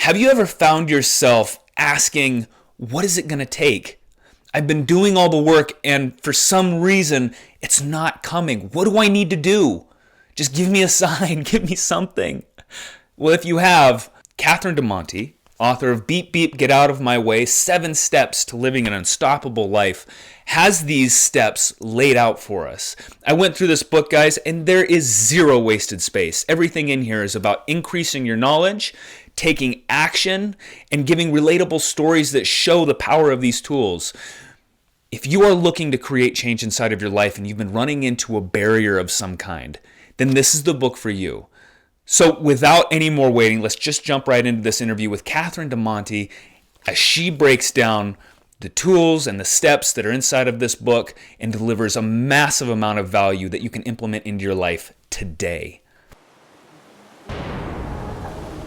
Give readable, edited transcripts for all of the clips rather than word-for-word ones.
Have you ever found yourself asking, what is it going to take? I've been doing all the work and for some reason it's not coming. What do I need to do? Just give me a sign, give me something. Well, if you have, Catherine Demonte, author of Beep Beep, Get Out of My Way, 7 Steps to Living an Unstoppable Life, has these steps laid out for us. I went through this book, guys, and there is zero wasted space. Everything in here is about increasing your knowledge, taking action, and giving relatable stories that show the power of these tools. If you are looking to create change inside of your life and you've been running into a barrier of some kind, then this is the book for you. So without any more waiting, let's just jump right into this interview with Catherine Demonte as she breaks down the tools and the steps that are inside of this book and delivers a massive amount of value that you can implement into your life today.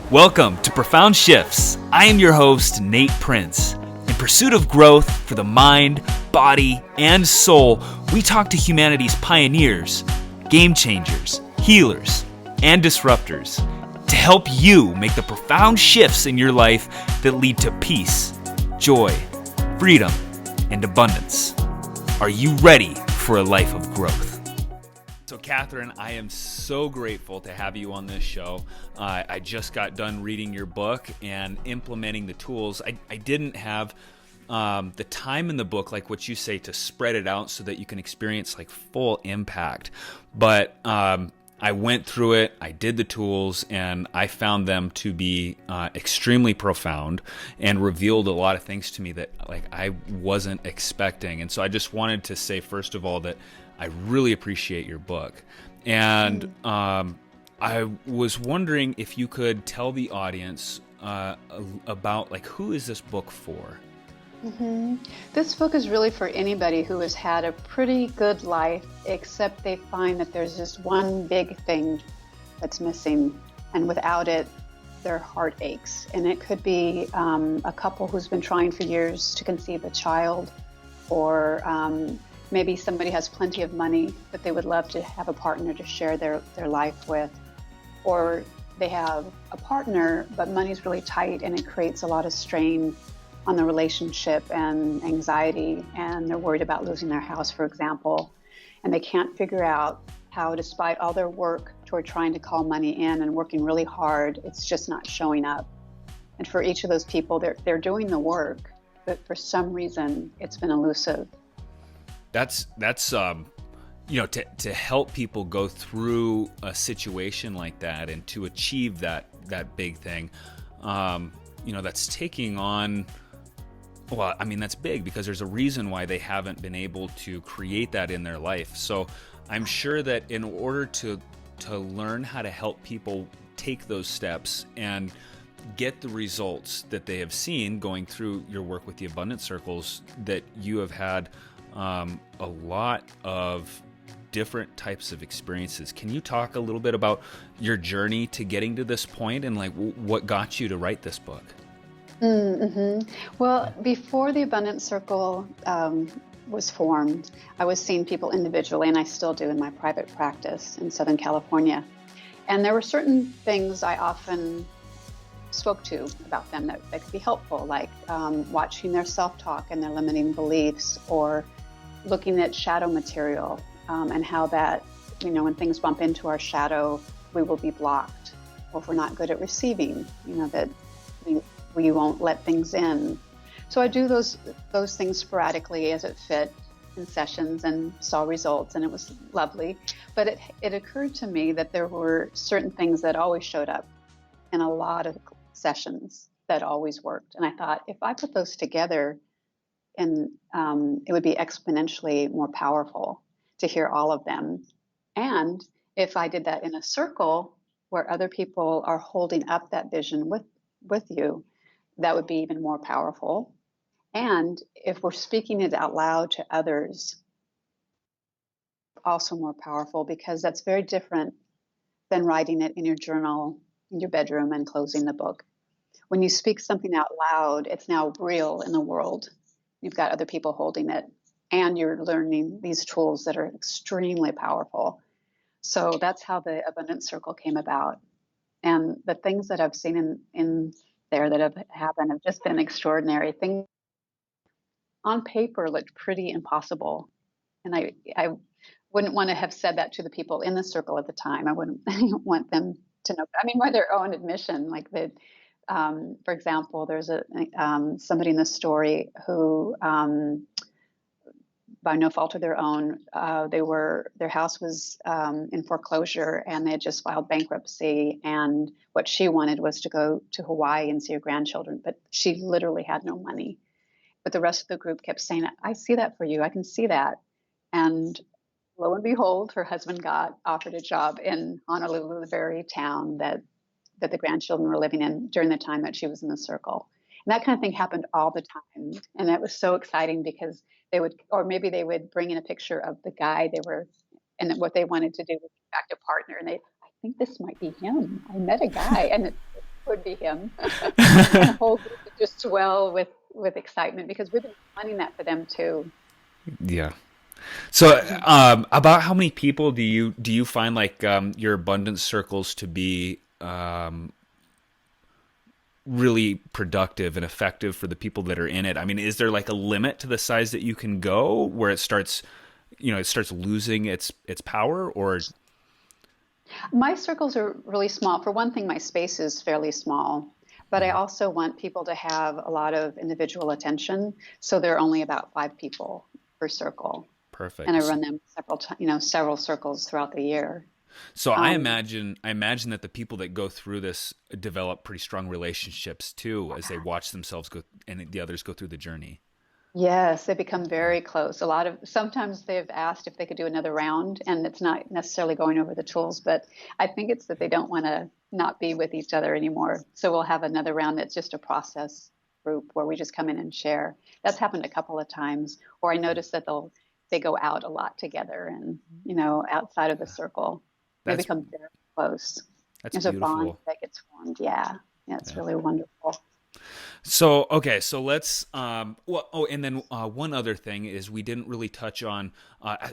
Welcome to Profound Shifts. I am your host, Nate Prince. In pursuit of growth for the mind, body, and soul, we talk to humanity's pioneers, game changers, healers, and disruptors to help you make the profound shifts in your life that lead to peace, joy, freedom, and abundance. Are you ready for a life of growth? So Catherine, I am so grateful to have you on this show. I just got done reading your book and implementing the tools. I didn't have the time in the book, like what you say, to spread it out so that you can experience like full impact. But I went through it, I did the tools, and I found them to be extremely profound and revealed a lot of things to me that like I wasn't expecting. And so I just wanted to say, first of all, that I really appreciate your book. And I was wondering if you could tell the audience about like, who is this book for? This book is really for anybody who has had a pretty good life, except they find that there's just one big thing that's missing, and without it, their heart aches. And it could be a couple who's been trying for years to conceive a child, or maybe somebody has plenty of money, but they would love to have a partner to share their life with, or they have a partner, but money's really tight and it creates a lot of strain on the relationship and anxiety, and they're worried about losing their house, for example, and they can't figure out how, despite all their work toward trying to call money in and working really hard, it's just not showing up. And for each of those people, they're doing the work, but for some reason, it's been elusive. That's to help people go through a situation like that and to achieve that big thing, that's taking on. Well, I mean, that's big because there's a reason why they haven't been able to create that in their life. So I'm sure that in order to learn how to help people take those steps and get the results that they have seen going through your work with the Abundance Circles, that you have had a lot of different types of experiences. Can you talk a little bit about your journey to getting to this point and like what got you to write this book? Well, before the Abundance Circle was formed, I was seeing people individually, and I still do in my private practice in Southern California. And there were certain things I often spoke to about them that could be helpful, like watching their self-talk and their limiting beliefs, or looking at shadow material and how that, when things bump into our shadow, we will be blocked. Or if we're not good at receiving, that we won't let things in. So I do those things sporadically as it fit in sessions and saw results, and it was lovely. But it occurred to me that there were certain things that always showed up in a lot of sessions that always worked. And I thought, if I put those together, and it would be exponentially more powerful to hear all of them. And if I did that in a circle where other people are holding up that vision with you, that would be even more powerful. And if we're speaking it out loud to others, also more powerful, because that's very different than writing it in your journal, in your bedroom, and closing the book. When you speak something out loud, it's now real in the world. You've got other people holding it, and you're learning these tools that are extremely powerful. So that's how the Abundance Circle came about. And the things that I've seen in there that have happened have just been extraordinary. Things on paper looked pretty impossible. And I wouldn't want to have said that to the people in the circle at the time. I wouldn't want them to know. I mean, by their own admission, like that. For example, there's somebody in the story who, by no fault of their own, their house was in foreclosure, and they had just filed bankruptcy. And what she wanted was to go to Hawaii and see her grandchildren, but she literally had no money. But the rest of the group kept saying, "I see that for you. I can see that." And lo and behold, her husband got offered a job in Honolulu, the very town that the grandchildren were living in during the time that she was in the circle. And that kind of thing happened all the time. And that was so exciting because they would, or maybe they would bring in a picture of the guy they were, and what they wanted to do was back a partner. And I think this might be him. I met a guy, and it would be him. And the whole group would just swell with excitement because we've been planning that for them too. Yeah. So, about how many people do you find like your abundance circles to be really productive and effective for the people that are in it? I mean, is there like a limit to the size that you can go where it starts losing its power? Or my circles are really small. For one thing, my space is fairly small, but I also want people to have a lot of individual attention. So there are only about 5 people per circle. Perfect. And I run them several circles throughout the year. So I imagine that the people that go through this develop pretty strong relationships too, as they watch themselves go and the others go through the journey. Yes, they become very close. Sometimes they've asked if they could do another round, and it's not necessarily going over the tools, but I think it's that they don't want to not be with each other anymore. So we'll have another round that's just a process group where we just come in and share. That's happened a couple of times. Or I notice that they go out a lot together and, outside of the circle. They become very close. There's beautiful. A bond that gets formed. Yeah. It's really wonderful. So, okay, so let's, and then one other thing is we didn't really touch on,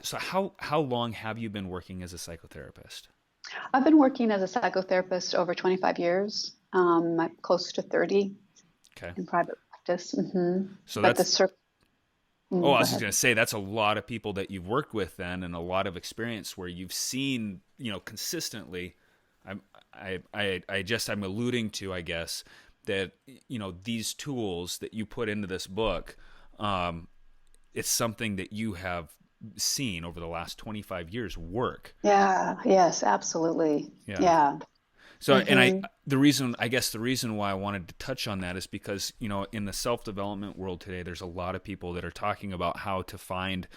so how long have you been working as a psychotherapist? I've been working as a psychotherapist over 25 years, close to 30 in private practice. Mm-hmm. So but that's... I was just going to say, that's a lot of people that you've worked with then, and a lot of experience where you've seen, consistently, I'm alluding to, I guess, that, these tools that you put into this book, it's something that you have seen over the last 25 years work. Yeah. Yes, absolutely. Yeah. So, and the reason why I wanted to touch on that is because, in the self-development world today, there's a lot of people that are talking about how to find,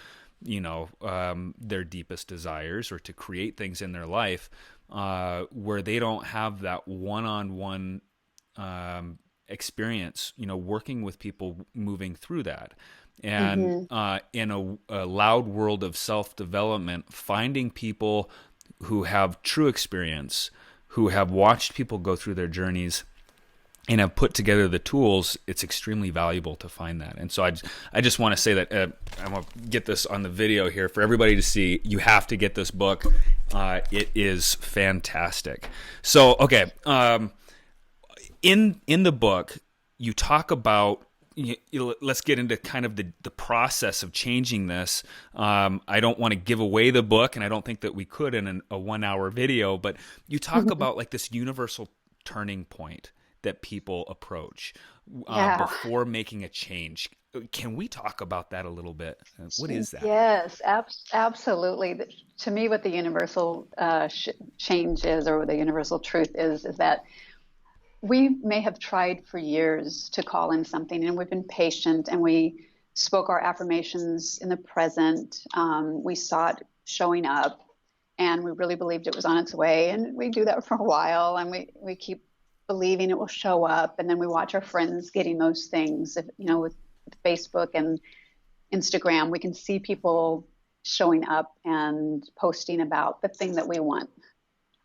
their deepest desires or to create things in their life, where they don't have that one-on-one, experience, working with people moving through that. And, in a loud world of self-development, finding people who have true experience, who have watched people go through their journeys and have put together the tools, it's extremely valuable to find that. And so I just want to say that I'm going to get this on the video here for everybody to see. You have to get this book. It is fantastic. So, okay. In the book, you talk about, let's get into kind of the process of changing this. I don't want to give away the book, and I don't think that we could in a 1-hour video, but you talk about like this universal turning point that people approach before making a change. Can we talk about that a little bit? What is that? Yes, absolutely. To me, what the universal change is, or the universal truth is that we may have tried for years to call in something, and we've been patient, and we spoke our affirmations in the present. We saw it showing up, and we really believed it was on its way. And we do that for a while, and we keep believing it will show up. And then we watch our friends getting those things. With Facebook and Instagram, we can see people showing up and posting about the thing that we want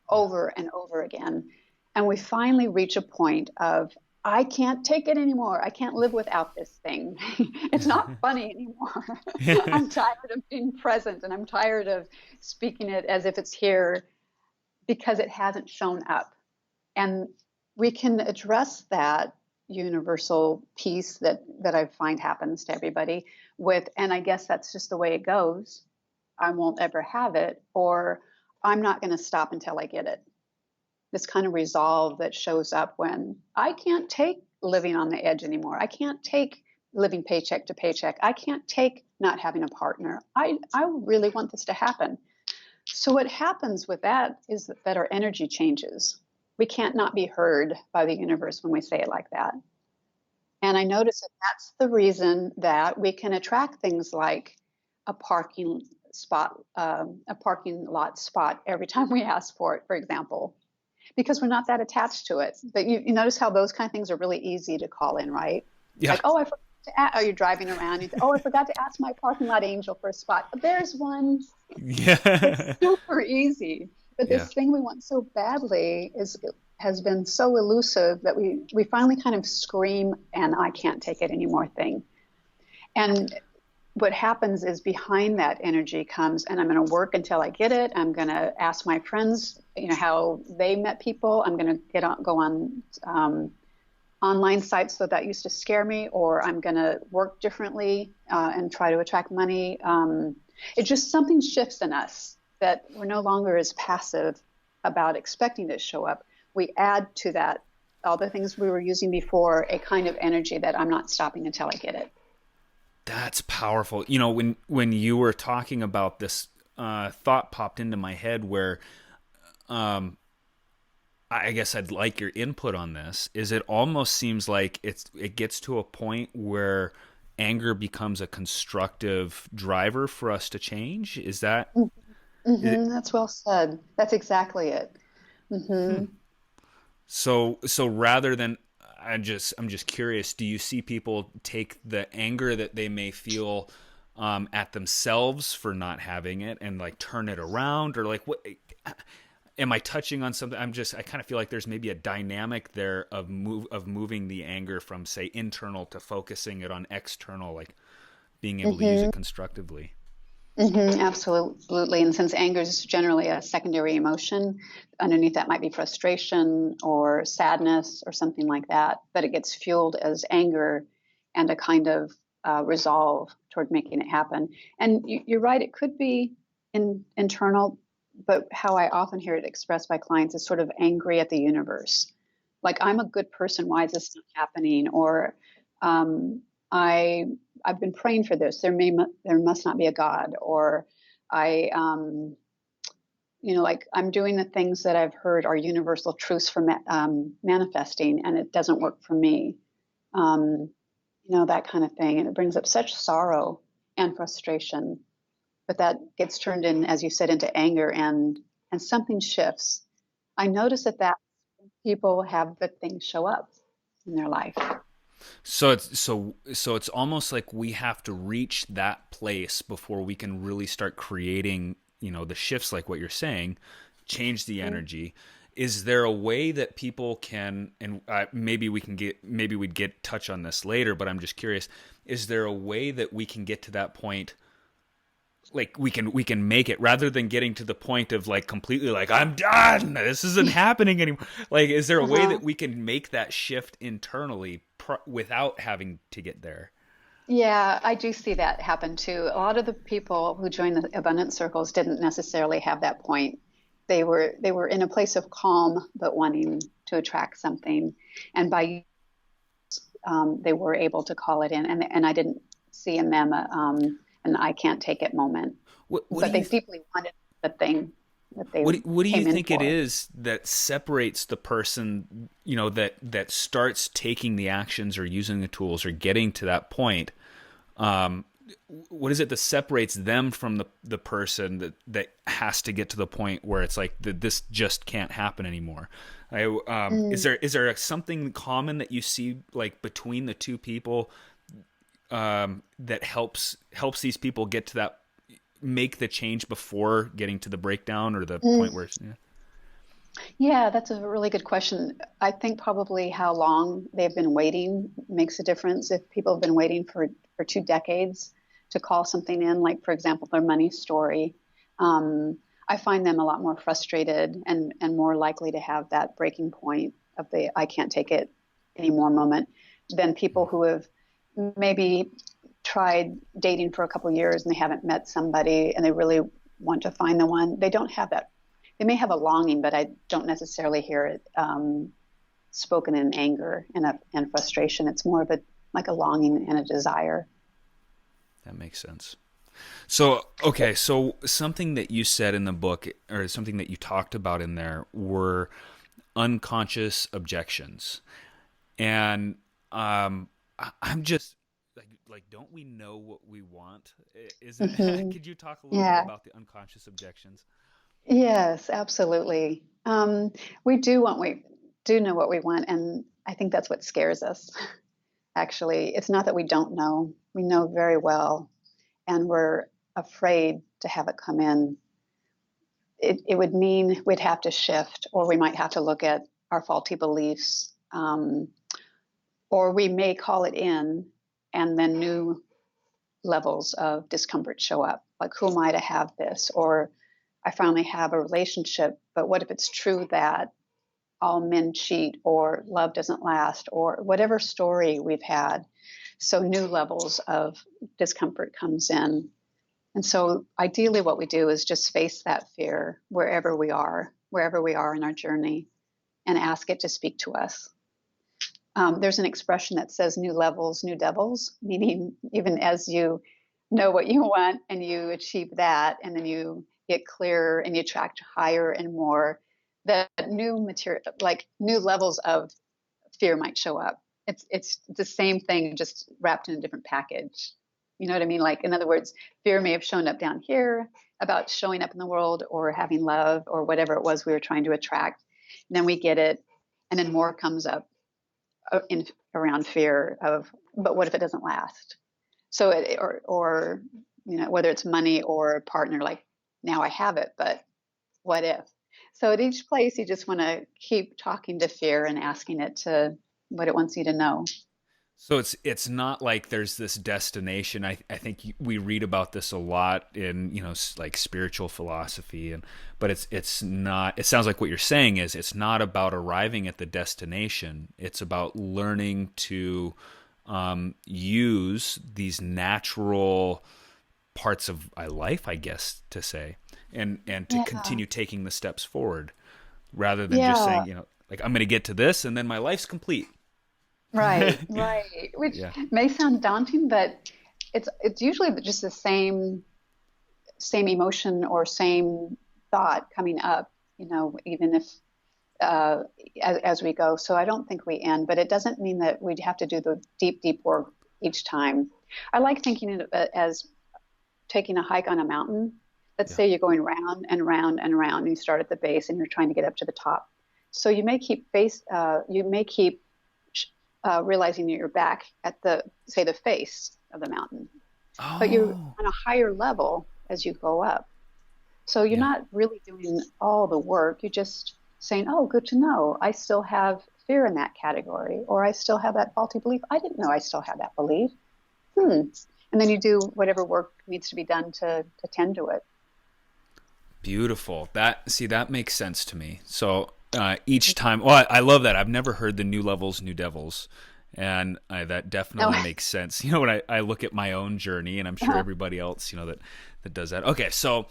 over and over again. And we finally reach a point of, I can't take it anymore. I can't live without this thing. It's not funny anymore. I'm tired of being present, and I'm tired of speaking it as if it's here because it hasn't shown up. And we can address that universal peace that I find happens to everybody and I guess that's just the way it goes. I won't ever have it, or I'm not going to stop until I get it. This kind of resolve that shows up when I can't take living on the edge anymore. I can't take living paycheck to paycheck. I can't take not having a partner. I really want this to happen. So what happens with that is that our energy changes. We can't not be heard by the universe when we say it like that. And I notice that that's the reason that we can attract things like a parking lot spot every time we ask for it, for example, because we're not that attached to it. But you notice how those kind of things are really easy to call in, right? Yeah. Like, oh, I forgot to ask. Oh, you're driving around. You say, oh, I forgot to ask my parking lot angel for a spot. But there's one. Yeah. It's super easy. But Yeah. this thing we want so badly has been so elusive that we finally kind of scream, and I can't take it anymore thing. And what happens is behind that energy comes, and I'm going to work until I get it. I'm going to ask my friends, how they met people. I'm going to go on online sites that used to scare me, or I'm going to work differently and try to attract money. It just something shifts in us that we're no longer as passive about expecting it to show up. We add to that all the things we were using before, a kind of energy that I'm not stopping until I get it. That's powerful. When you were talking about this, thought popped into my head where, I guess I'd like your input on this. Is it almost seems like it gets to a point where anger becomes a constructive driver for us to change? Is that? Mm-hmm. That's well said. That's exactly it. Mm-hmm. So rather than, I'm just curious, do you see people take the anger that they may feel at themselves for not having it and like turn it around, or like, what am I touching on something? I kind of feel like there's maybe a dynamic there of moving the anger from, say, internal to focusing it on external, like being able to use it constructively. Mm-hmm, absolutely. And since anger is generally a secondary emotion, underneath that might be frustration or sadness or something like that, but it gets fueled as anger and a kind of resolve toward making it happen. And you're right, it could be internal, but how I often hear it expressed by clients is sort of angry at the universe. Like, I'm a good person, why is this not happening? Or I've been praying for this. There must not be a God, or like I'm doing the things that I've heard are universal truths for manifesting, and it doesn't work for me. That kind of thing, and it brings up such sorrow and frustration. But that gets turned in, as you said, into anger, and something shifts. I notice that people have good things show up in their life. So it's almost like we have to reach that place before we can really start creating, the shifts, like what you're saying, change the energy. Is there a way that people can, and maybe we'd get touch on this later, but I'm just curious, is there a way that we can get to that point? Like we can make it, rather than getting to the point of like completely like, I'm done, this isn't happening anymore. Like, is there a way that we can make that shift internally without having to get there? Yeah, I do see that happen too. A lot of the people who join the abundance circles didn't necessarily have that point. They were in a place of calm, but wanting to attract something, and by they were able to call it in. And I didn't see in them an I can't take it moment. But they deeply wanted the thing that they What do you think it is that separates the person, that starts taking the actions or using the tools or getting to that point? What is it that separates them from the person that has to get to the point where it's like this just can't happen anymore? Is there something common that you see like between the two people that helps these people get to that, make the change before getting to the breakdown or the point where it's, Yeah, that's a really good question. I think probably how long they've been waiting makes a difference. If people have been waiting for 2 decades to call something in, like, for example, their money story, I find them a lot more frustrated and more likely to have that breaking point of the I can't take it anymore moment than people who have maybe tried dating for a couple of years and they haven't met somebody and they really want to find the one. They don't have that. They may have a longing, but I don't necessarily hear it spoken in anger and frustration. It's more of like a longing and a desire. That makes sense. So, okay, so something that you said in the book, or something that you talked about in there, were unconscious objections. And I'm just like, don't we know what we want? Is it? Mm-hmm. Could you talk a little bit about the unconscious objections? Yes, absolutely. We do know what we want, and I think that's what scares us. Actually, it's not that we don't know. We know very well, and we're afraid to have it come in. It would mean we'd have to shift, or we might have to look at our faulty beliefs, or we may call it in, and then new levels of discomfort show up. Like, who am I to have this? Or I finally have a relationship, but what if it's true that all men cheat, or love doesn't last, or whatever story we've had? So new levels of discomfort comes in. And so ideally what we do is just face that fear wherever we are in our journey, and ask it to speak to us. There's an expression that says new levels, new devils, meaning even as you know what you want and you achieve that, and then you get clearer and you attract higher and more, that new material, like new levels of fear might show up. It's the same thing, just wrapped in a different package. You know what I mean? Like, in other words, fear may have shown up down here about showing up in the world or having love or whatever it was we were trying to attract. And then we get it, and then more comes up around fear of, but what if it doesn't last? So or whether it's money or partner, like, now I have it, but what if? So at each place, you just want to keep talking to fear and asking it to what it wants you to know. So it's not like there's this destination. I think we read about this a lot in like spiritual philosophy, but it's not. It sounds like what you're saying is it's not about arriving at the destination. It's about learning to use these natural parts of life, I guess, to say, and to continue taking the steps forward, rather than just saying, like, I'm going to get to this and then my life's complete. Right. Which may sound daunting, but it's usually just the same emotion or same thought coming up, even if as we go. So I don't think we end, but it doesn't mean that we'd have to do the deep work each time. I like thinking of it as taking a hike on a mountain. Let's say you're going round and round and round, and you start at the base and you're trying to get up to the top. So you may keep realizing that you're back at the face of the mountain, but you're on a higher level as you go up. So you're not really doing all the work. You're just saying, oh, good to know. I still have fear in that category, or I still have that faulty belief. I didn't know I still had that belief. And then you do whatever work needs to be done to tend to it. Beautiful. That makes sense to me. So each time, I love that. I've never heard the new levels, new devils. And that definitely makes sense. When I look at my own journey, and I'm sure everybody else, that does that. Okay. So,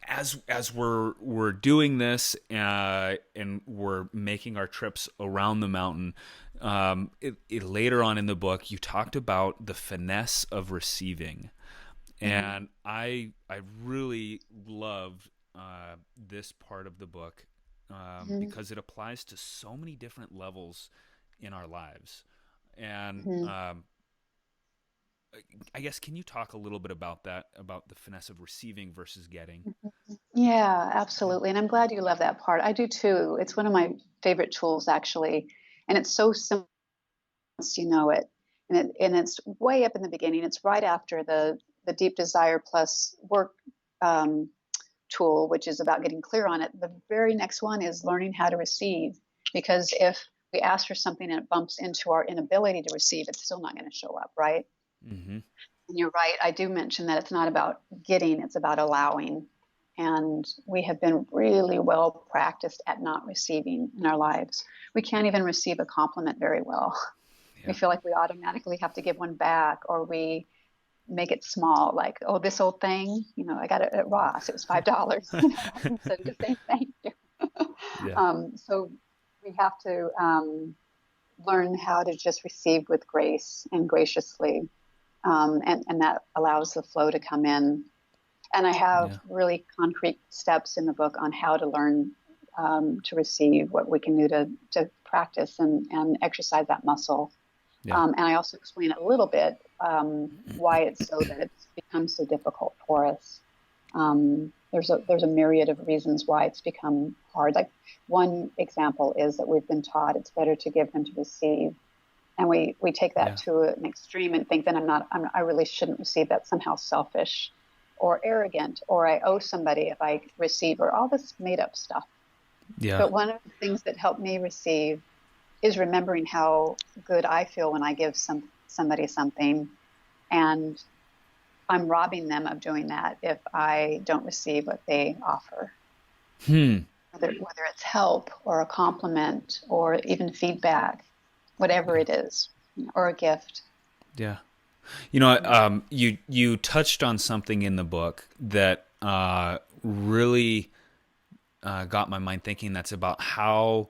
as we're doing this, and we're making our trips around the mountain, later on in the book, you talked about the finesse of receiving. And I really loved this part of the book because it applies to so many different levels in our lives. And I guess, can you talk a little bit about that, about the finesse of receiving versus getting? Yeah, absolutely. And I'm glad you love that part. I do too. It's one of my favorite tools, actually. And it's so simple once you know it. And it's way up in the beginning. It's right after the deep desire plus work tool, which is about getting clear on it. The very next one is learning how to receive. Because if we ask for something and it bumps into our inability to receive, it's still not going to show up, right? Mm-hmm. And you're right. I do mention that it's not about getting, it's about allowing. And we have been really well practiced at not receiving in our lives. We can't even receive a compliment very well. Yeah. We feel like we automatically have to give one back, or we make it small, like, oh, this old thing, I got it at Ross. It was $5, instead of just saying thank you. Yeah. So we have to learn how to just receive with grace and graciously, and that allows the flow to come in. And I have really concrete steps in the book on how to learn to receive, what we can do to practice and exercise that muscle. Yeah. And I also explain a little bit why it's so that it's become so difficult for us. There's a myriad of reasons why it's become hard. Like, one example is that we've been taught it's better to give than to receive. And we take that to an extreme and think that I really shouldn't receive. That's somehow selfish or arrogant, or I owe somebody if I receive, or all this made up stuff. Yeah. But one of the things that helped me receive is remembering how good I feel when I give somebody something, and I'm robbing them of doing that if I don't receive what they offer. Whether it's help or a compliment or even feedback, whatever it is, or a gift. Yeah. You touched on something in the book that really got my mind thinking. That's about how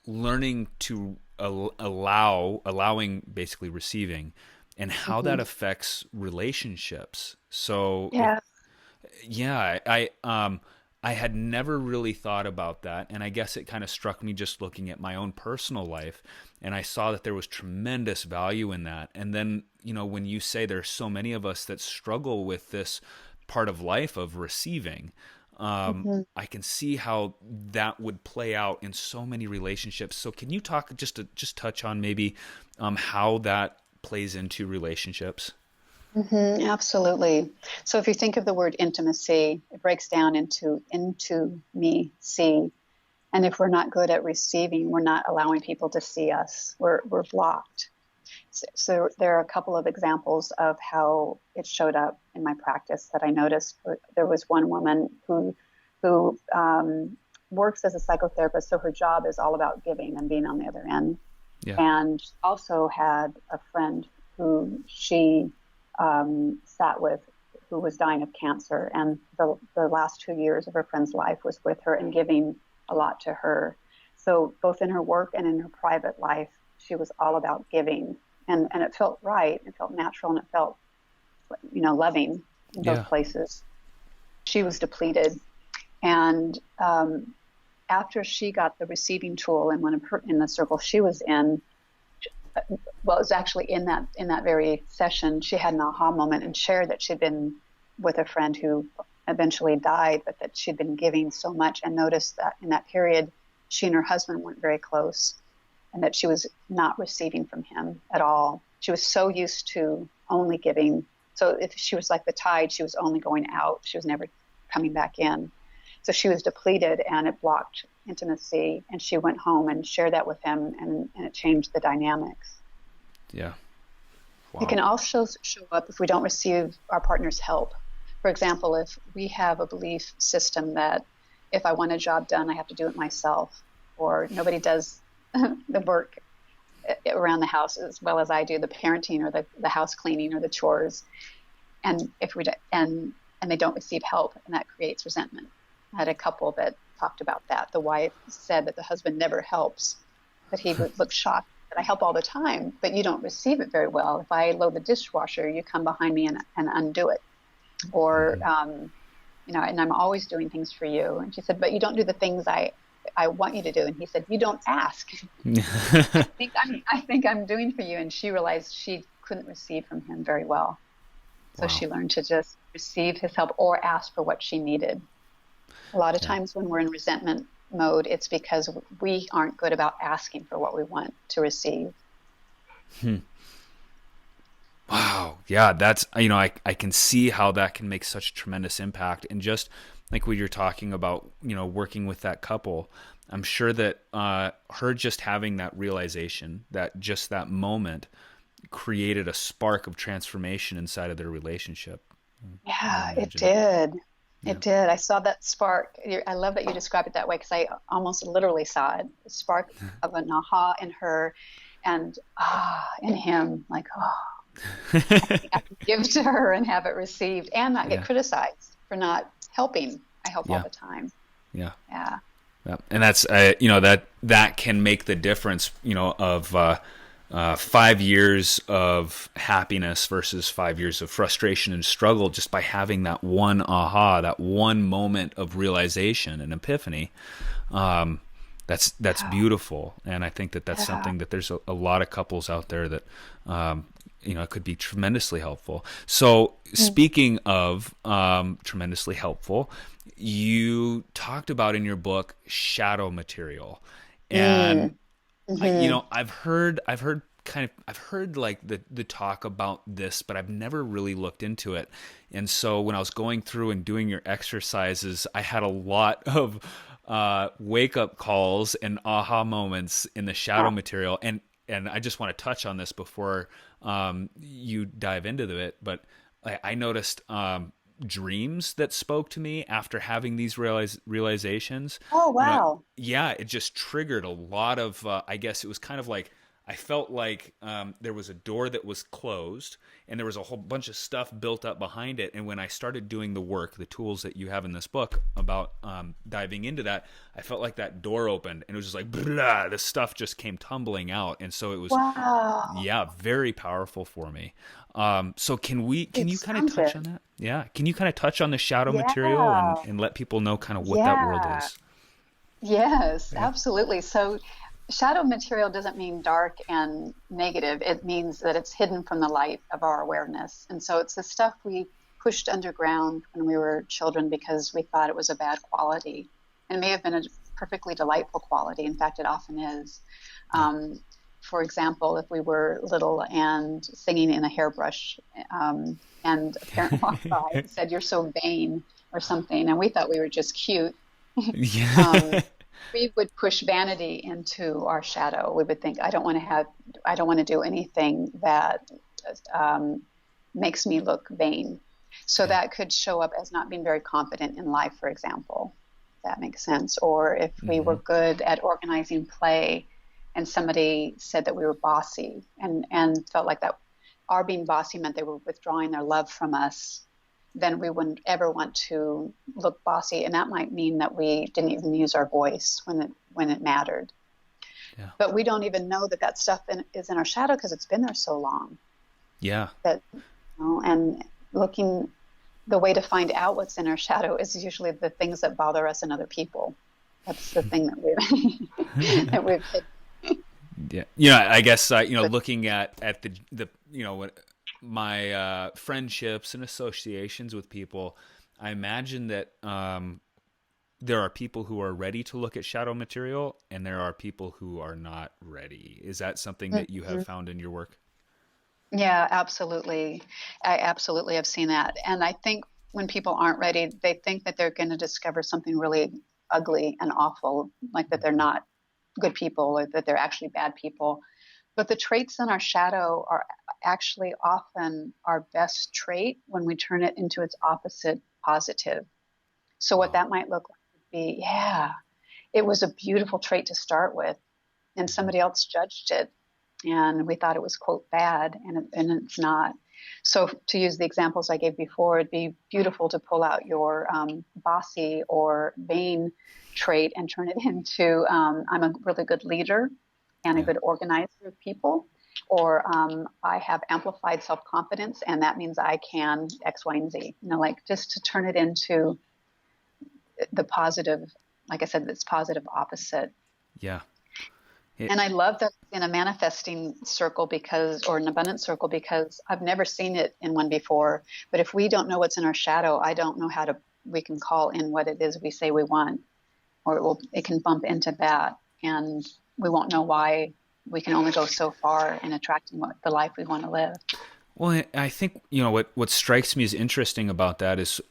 learning to allowing basically receiving, and how that affects relationships. So I had never really thought about that, and I guess it kind of struck me just looking at my own personal life, and I saw that there was tremendous value in that. And then, when you say there's so many of us that struggle with this part of life of receiving, I can see how that would play out in so many relationships. So can you talk, just touch on maybe how that plays into relationships? Absolutely. So if you think of the word intimacy, it breaks down into me, see. And if we're not good at receiving, we're not allowing people to see us. We're blocked. So there are a couple of examples of how it showed up in my practice that I noticed. There was one woman who works as a psychotherapist, so her job is all about giving and being on the other end. Yeah. And also had a friend who she sat with, who was dying of cancer, and the last 2 years of her friend's life was with her and giving a lot to her. So both in her work and in her private life, she was all about giving, and it felt right, it felt natural, and it felt, loving in both places. She was depleted, and after she got the receiving tool in the circle she was in, well, it was actually in that very session, she had an aha moment and shared that she'd been with a friend who eventually died, but that she'd been giving so much, and noticed that in that period, she and her husband weren't very close, and that she was not receiving from him at all. She was so used to only giving. So if she was like the tide, she was only going out. She was never coming back in. So she was depleted, and it blocked intimacy, and she went home and shared that with him, and it changed the dynamics. Yeah. Wow. It can also show up if we don't receive our partner's help. For example, if we have a belief system that if I want a job done, I have to do it myself, or nobody does the work around the house as well as I do, the parenting or the house cleaning or the chores, and if we and they don't receive help, and that creates resentment. I had a couple that talked about that. The wife said that the husband never helps, but he would look shocked that I help all the time, but you don't receive it very well. If I load the dishwasher, you come behind me and undo it, or and I'm always doing things for you. And she said, but you don't do the things I want you to do. And he said, you don't ask. I think I'm doing for you. And she realized she couldn't receive from him very well. So she learned to just receive his help or ask for what she needed. A lot of times when we're in resentment mode, it's because we aren't good about asking for what we want to receive. Wow. Yeah, that's, I can see how that can make such tremendous impact. And just like what you're talking about, working with that couple, I'm sure that her just having that realization, that moment created a spark of transformation inside of their relationship. Yeah, it did. It did. I saw that spark. I love that you describe it that way because I almost literally saw it. A spark of an aha in her and in him. Like, I can give to her and have it received and not get criticized for not helping. I help all the time. Yeah. Yeah. Yeah. And that's, that can make the difference, of 5 years of happiness versus 5 years of frustration and struggle just by having that one aha, that one moment of realization and epiphany. That's beautiful. And I think that's something that there's a lot of couples out there that, it could be tremendously helpful. So speaking of tremendously helpful, you talked about in your book shadow material, and I've heard like the talk about this, but I've never really looked into it. And so when I was going through and doing your exercises, I had a lot of wake up calls and aha moments in the shadow material, and I just want to touch on this before you dive into it, but I noticed dreams that spoke to me after having these realizations. Oh, wow. It just triggered a lot of, I guess it was kind of like, I felt like there was a door that was closed and there was a whole bunch of stuff built up behind it. And when I started doing the work, the tools that you have in this book about diving into that, I felt like that door opened and it was just like, blah, the stuff just came tumbling out. And so it was, very powerful for me. So can you kind of touch on that? Yeah. Can you kind of touch on the shadow material and let people know kind of what that world is? Yes, absolutely. So shadow material doesn't mean dark and negative. It means that it's hidden from the light of our awareness. And so it's the stuff we pushed underground when we were children because we thought it was a bad quality. And it may have been a perfectly delightful quality. In fact, it often is. For example, if we were little and singing in a hairbrush and a parent walked by and said, "You're so vain," or something, and we thought we were just cute, we would push vanity into our shadow. We would think, I don't want to do anything that makes me look vain. So that could show up as not being very confident in life, for example, if that makes sense. Or if we were good at organizing play and somebody said that we were bossy and felt like that our being bossy meant they were withdrawing their love from us, then we wouldn't ever want to look bossy. And that might mean that we didn't even use our voice when it mattered. Yeah. But we don't even know that stuff is in our shadow because it's been there so long. Yeah. And the way to find out what's in our shadow is usually the things that bother us in other people. That's the thing that we've hidden. Yeah. I guess, looking at the my friendships and associations with people, I imagine that there are people who are ready to look at shadow material and there are people who are not ready. Is that something that you have found in your work? Yeah, absolutely. I absolutely have seen that. And I think when people aren't ready, they think that they're going to discover something really ugly and awful, like that they're not good people or that they're actually bad people. But the traits in our shadow are actually often our best trait when we turn it into its opposite, positive. So what that might look like would be, it was a beautiful trait to start with, and somebody else judged it, and we thought it was, quote, bad, and it's not. So to use the examples I gave before, it'd be beautiful to pull out your bossy or vain trait and turn it into, I'm a really good leader and a good organizer of people, or I have amplified self-confidence, and that means I can X, Y, and Z. Just to turn it into the positive, like I said, this positive opposite. Yeah. And I love that in a manifesting circle or an abundance circle, because I've never seen it in one before. But if we don't know what's in our shadow, I don't know how we can call in what it is we say we want, or it can bump into that. And we won't know why. We can only go so far in attracting the life we want to live. Well, I think, what strikes me as interesting about that is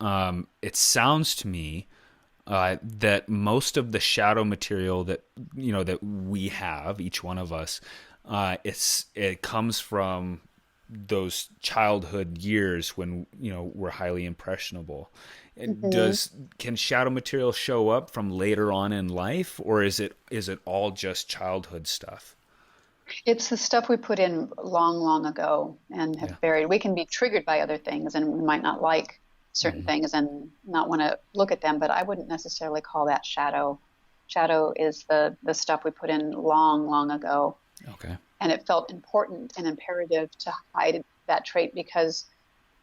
it sounds to me that most of the shadow material that we have, each one of us, it comes from those childhood years when, we're highly impressionable. Hmm. Can shadow material show up from later on in life, or is it all just childhood stuff? It's the stuff we put in long, long ago and Yeah. have buried. We can be triggered by other things and we might not like certain Hmm. things and not want to look at them, but I wouldn't necessarily call that shadow. Shadow is the stuff we put in long, long ago. Okay. And it felt important and imperative to hide that trait because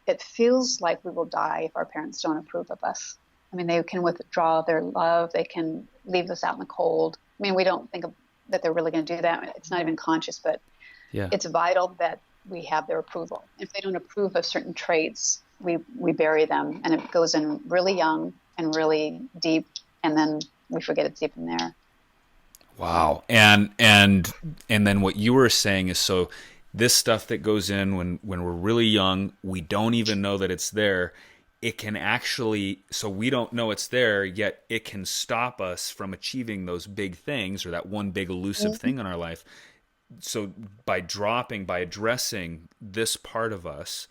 it feels like we will die if our parents don't approve of us. I mean, they can withdraw their love, they can leave us out in the cold. I mean, we don't think that they're really going to do that. It's not even conscious, but Yeah. it's vital that we have their approval. If they don't approve of certain traits, we bury them, and it goes in really young and really deep, and then we forget it's even there. Wow. And then what you were saying is, so this stuff that goes in when we're really young, we don't even know that it's there. It can actually, so we don't know it's there, yet it can stop us from achieving those big things or that one big elusive Mhm. thing in our life. So by addressing this part of us,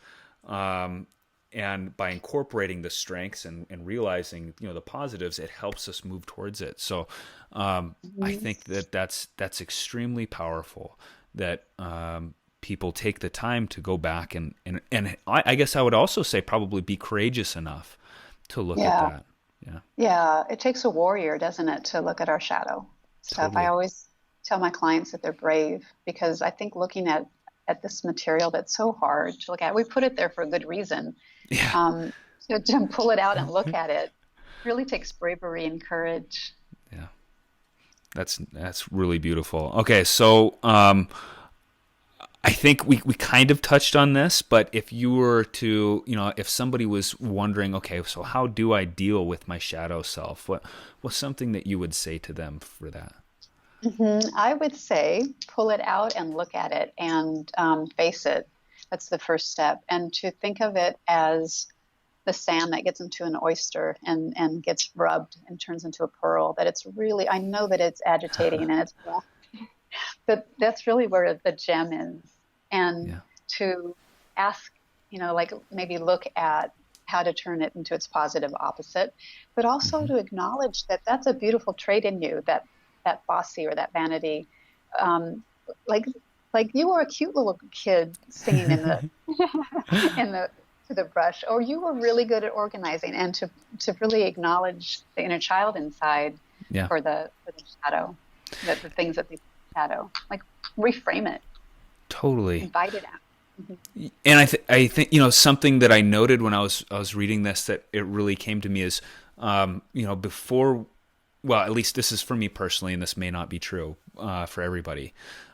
um, and by incorporating the strengths and realizing the positives, it helps us move towards it. So I Mhm. think that's extremely powerful, that people take the time to go back and I guess I would also say probably be courageous enough to look at Yeah. that. Yeah. Yeah, it takes a warrior, doesn't it, to look at our shadow stuff. I Totally. always tell my clients that they're brave because I think looking at this material that's so hard to look at, we put it there for a good reason. Yeah. Um, to pull it out and look at it really takes bravery and courage. Yeah. That's really beautiful. Okay, so I think we kind of touched on this, but if you were to, if somebody was wondering, okay, so how do I deal with my shadow self? What's something that you would say to them for that? I would say pull it out and look at it and face it. That's the first step. And to think of it as the sand that gets into an oyster and gets rubbed and turns into a pearl, that it's really, I know that it's agitating and it's rough, but that's really where the gem is. And Yeah. to ask, like maybe look at how to turn it into its positive opposite, but also Hmm. to acknowledge that that's a beautiful trait in you, that bossy or that vanity. Um, like, like you were a cute little kid singing in the in the to the brush, or you were really good at organizing, and to really acknowledge the inner child inside Yeah. for the shadow, that the things that they shadow, like reframe it, Totally. invite it out. Mhm. And I think something that I noted when I was reading this, that it really came to me is, before, well, at least this is for me personally, and this may not be true for everybody,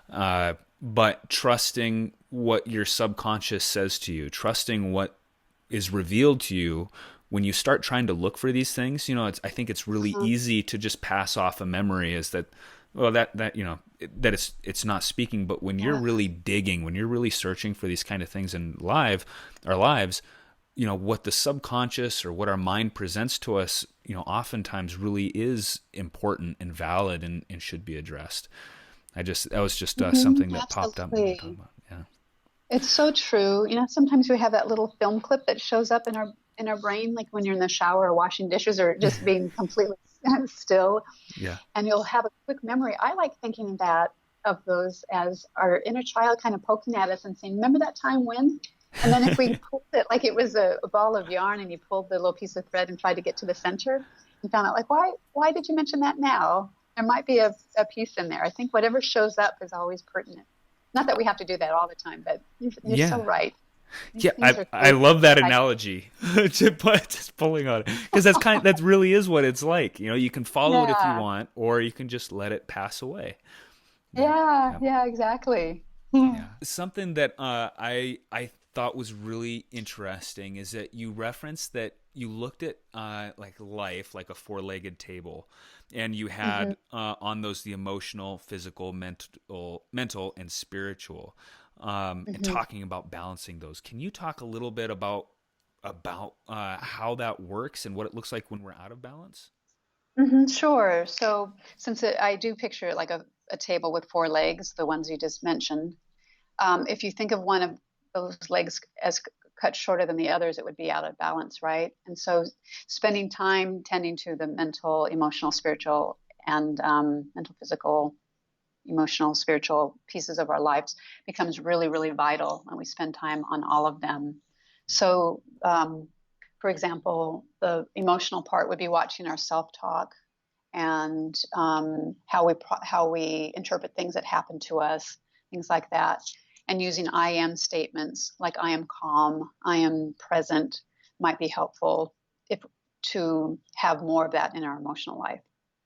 but trusting what your subconscious says to you, trusting what is revealed to you when you start trying to look for these things. I think it's really Uh-huh. easy to just pass off a memory as that, well, that that it's not speaking. But when you're Yeah. really digging, when you're really searching for these kind of things in our lives, what the subconscious or what our mind presents to us, oftentimes really is important and valid, and should be addressed. That was just something that popped up when you were talking Absolutely. about. Yeah. It's so true. Sometimes we have that little film clip that shows up in our brain, like when you're in the shower or washing dishes or just being completely still, Yeah. and you'll have a quick memory. I like thinking that of those as our inner child kind of poking at us and saying, "Remember that time when?" And then if we pulled it like it was a ball of yarn and you pulled the little piece of thread and tried to get to the center and found out like why did you mention that now? There might be a piece in there. I think whatever shows up is always pertinent. Not that we have to do that all the time, but you're so Yeah. right. These Yeah, things are I so love that like, analogy just pulling on it, because that really is what it's like. You can follow it if you yeah, want, or you can just let it pass away. Yeah, yeah, yeah, yeah, exactly. Hmm. yeah. Something that I thought was really interesting is that you referenced that you looked at like life like a four-legged table, and you Hmm. had on those the emotional, physical, mental, and spiritual, and Hmm. talking about balancing those. Can you talk a little bit about how that works and what it looks like when we're out of balance? Sure. So since I do picture it like a table with four legs, the ones you just mentioned, if you think of one of those legs as cut shorter than the others, it would be out of balance, right? And so spending time tending to the mental, emotional, spiritual, and mental, physical, emotional, spiritual pieces of our lives becomes really, really vital when we spend time on all of them. So, for example, the emotional part would be watching our self-talk and how we interpret things that happen to us, things like that, and using I am statements like I am calm, I am present might be helpful to have more of that in our emotional life,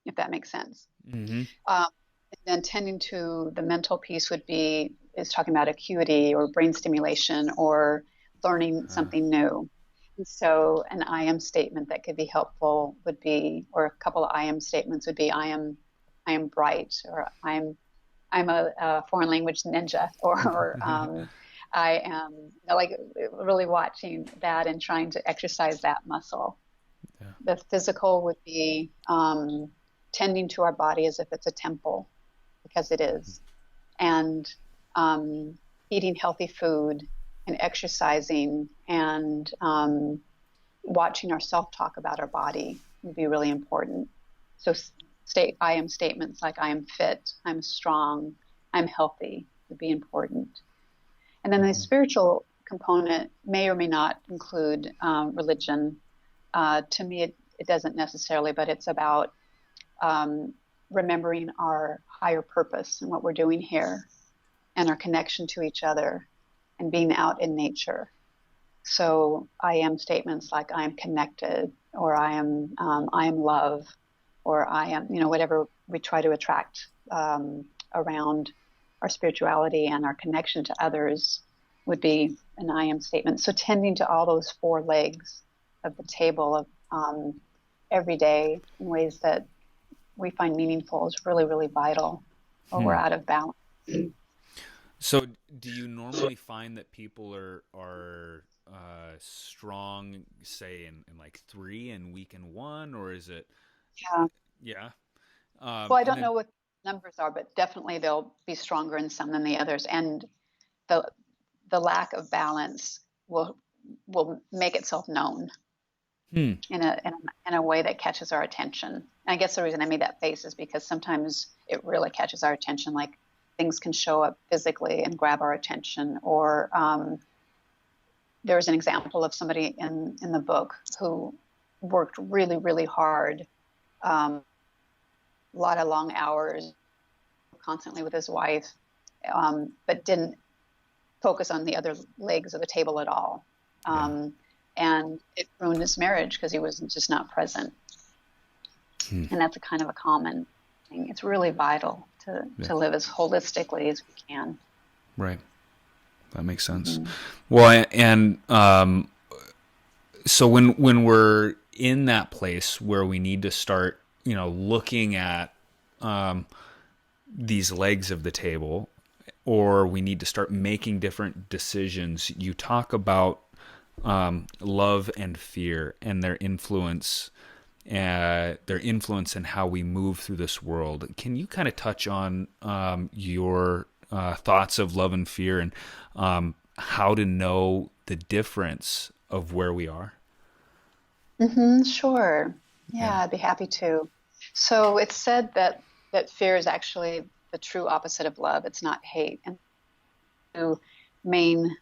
if that makes sense. Mm-hmm. And then tending to the mental piece is talking about acuity or brain stimulation or learning something new. And so an I am statement that could be helpful would be, or a couple of I am statements would be, I am bright, or I'm a foreign language ninja, or I am, like really watching that and trying to exercise that muscle. Yeah. The physical would be tending to our body as if it's a temple, because it is, and eating healthy food and exercising and watching our self-talk about our body would be really important. So I am statements like I am fit, I'm strong, I'm healthy would be important. And then the spiritual component may or may not include religion. To me, it doesn't necessarily, but it's about remembering our higher purpose and what we're doing here and our connection to each other and being out in nature. So I am statements like I am connected, or I am love, or I am, whatever we try to attract around our spirituality and our connection to others would be an I am statement. So tending to all those four legs of the table of every day in ways that we find meaningful is really, really vital, or we're out of balance. So do you normally find that people are strong, say in like 3 and weak in 1, or is it? Yeah. Well, I don't know what numbers are, but definitely they'll be stronger in some than the others, and the lack of balance will make itself known in a way that catches our attention. And I guess the reason I made that face is because sometimes it really catches our attention, like things can show up physically and grab our attention, or there was an example of somebody in the book who worked really, really hard, a lot of long hours, constantly with his wife, but didn't focus on the other legs of the table at all. And it ruined his marriage because he was just not present. And that's a kind of a common thing. It's really vital to live as holistically as we can. Right. That makes sense. Well, and so when we're in that place where we need to start, looking at these legs of the table, or we need to start making different decisions, you talk about love and fear and their influence in how we move through this world. Can you kind of touch on your thoughts of love and fear, and how to know the difference of where we are? Sure. Yeah, I'd be happy to. So it's said that fear is actually the true opposite of love. It's not hate. And the main